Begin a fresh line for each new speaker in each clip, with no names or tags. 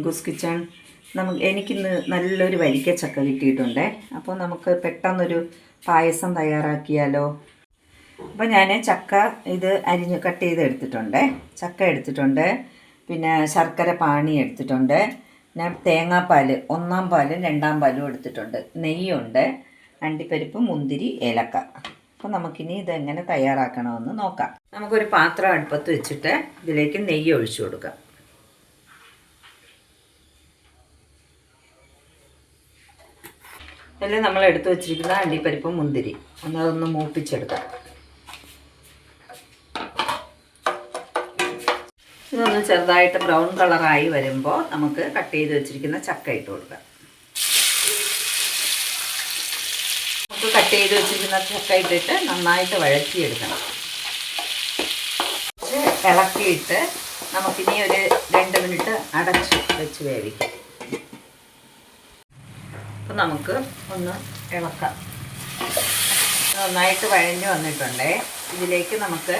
റിങ്കൂസ് kitchen. എനിക്കിന്ന് നല്ലൊരു വരിക്കച്ചക്ക കിട്ടിയിട്ടുണ്ട്. അപ്പോൾ നമുക്ക് പെട്ടെന്നൊരു പായസം തയ്യാറാക്കിയാലോ. അപ്പോൾ ഞാൻ ചക്ക ഇത് കട്ട് ചെയ്ത് എടുത്തിട്ടുണ്ട്. ചക്ക എടുത്തിട്ടുണ്ട്, പിന്നെ ശർക്കര പാനി എടുത്തിട്ടുണ്ട്, ഞാൻ തേങ്ങാപ്പാൽ 1-ാം പാലും 2-ാം പാലും എടുത്തിട്ടുണ്ട്, നെയ്യുണ്ട്, അണ്ടിപ്പരിപ്പ്, മുന്തിരി, ഏലക്ക. അപ്പോൾ നമുക്കിനി ഇതെങ്ങനെ തയ്യാറാക്കണമെന്ന് നോക്കാം. നമുക്കൊരു പാത്രം അടുപ്പത്ത് വെച്ചിട്ട് ഇതിലേക്ക് നെയ്യ് ഒഴിച്ചു കൊടുക്കാം. ഇതിൽ നമ്മൾ എടുത്തു വച്ചിരിക്കുന്ന അണ്ടിപ്പരിപ്പും മുന്തിരി അതൊന്ന് മൂപ്പിച്ചെടുക്കാം. ഇതൊന്ന് ചെറുതായിട്ട് ബ്രൗൺ കളറായി വരുമ്പോൾ നമുക്ക് കട്ട് ചെയ്ത് വെച്ചിരിക്കുന്ന ചക്ക ഇട്ട് കൊടുക്കാം. നമുക്ക് കട്ട് ചെയ്ത് വെച്ചിരിക്കുന്ന ചക്ക ഇട്ടിട്ട് നന്നായിട്ട് വഴറ്റിയെടുക്കണം. ഇളക്കിയിട്ട് നമുക്കിനി ഒരു 2 മിനിറ്റ് അടച്ച് വെച്ച് വേവിക്കാം. അപ്പോൾ നമുക്ക് ഒന്ന് ഇളക്കാം. നന്നായിട്ട് വഴഞ്ഞ് വന്നിട്ടുണ്ട്. ഇതിലേക്ക് നമുക്ക്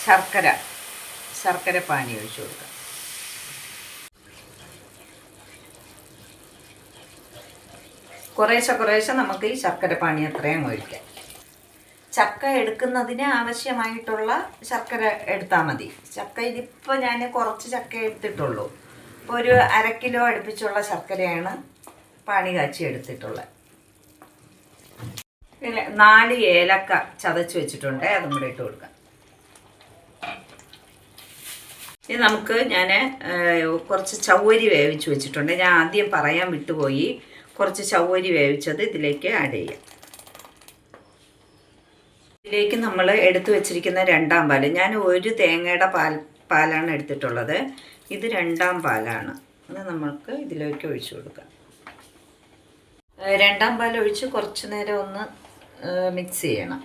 ശർക്കര പാനി ഒഴിച്ചു കൊടുക്കാം. കുറേശ്ശെ നമുക്ക് ഈ ശർക്കര പാനി അത്രയും ഒഴിക്കാം. ചക്ക എടുക്കുന്നതിന് ആവശ്യമായിട്ടുള്ള ശർക്കര എടുത്താൽ മതി. ചക്ക ഇതിപ്പോൾ ഞാൻ കുറച്ച് ചക്ക എടുത്തിട്ടുള്ളൂ. ഇപ്പോൾ ഒരു 1/2 കിലോ അടുപ്പിച്ചുള്ള ശർക്കരയാണ് പാനി കാച്ചി എടുത്തിട്ടുള്ളത്. പിന്നെ 4 ഏലക്ക ചതച്ച് വെച്ചിട്ടുണ്ട്, അതും കൂടെ ഇട്ട് കൊടുക്കാം. ഇനി നമുക്ക് ഞാൻ കുറച്ച് ചവ്വരി വേവിച്ച് വെച്ചിട്ടുണ്ട്. ഞാൻ ആദ്യം പറയാൻ വിട്ടുപോയി. കുറച്ച് ചവ്വരി വേവിച്ചത് ഇതിലേക്ക് ആഡ് ചെയ്യാം. ഇതിലേക്ക് നമ്മൾ എടുത്തു വെച്ചിരിക്കുന്ന 2-ാം പാൽ, ഞാൻ 1 തേങ്ങയുടെ പാലാണ് എടുത്തിട്ടുള്ളത്. ഇത് 2-ാം പാലാണ്. അത് നമുക്ക് ഇതിലേക്ക് ഒഴിച്ചു കൊടുക്കാം. 2-ാം പാൽ ഒഴിച്ച് കുറച്ച് നേരം ഒന്ന് മിക്സ് ചെയ്യണം.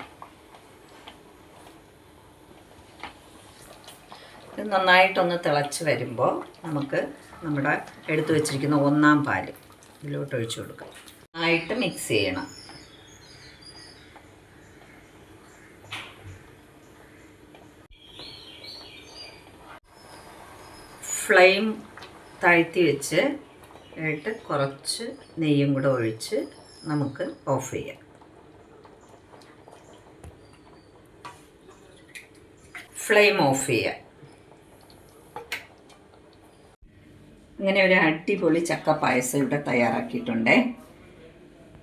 ഇത് നന്നായിട്ടൊന്ന് തിളച്ച് വരുമ്പോൾ നമുക്ക് നമ്മുടെ എടുത്തു വെച്ചിരിക്കുന്ന 1-ാം പാൽ ഇതിലോട്ട് ഒഴിച്ചു കൊടുക്കാം. നന്നായിട്ട് മിക്സ് ചെയ്യണം. ഫ്ലെയിം താഴ്ത്തി വെച്ച് കുറച്ച് നെയ്യും കൂടെ ഒഴിച്ച് നമുക്ക് ഓഫ് ചെയ്യാം. ഫ്ലെയിം ഓഫ് ചെയ്യാം. ഇങ്ങനെ ഒരു അടിപൊളി ചക്ക പായസം ഇവിടെ തയ്യാറാക്കിയിട്ടുണ്ട്.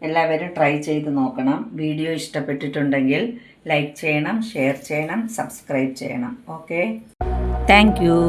എല്ലാവരും ട്രൈ ചെയ്ത് നോക്കണം. വീഡിയോ ഇഷ്ടപ്പെട്ടിട്ടുണ്ടെങ്കിൽ ലൈക്ക് ചെയ്യണം, ഷെയർ ചെയ്യണം, സബ്സ്ക്രൈബ് ചെയ്യണം. Okay, thank you.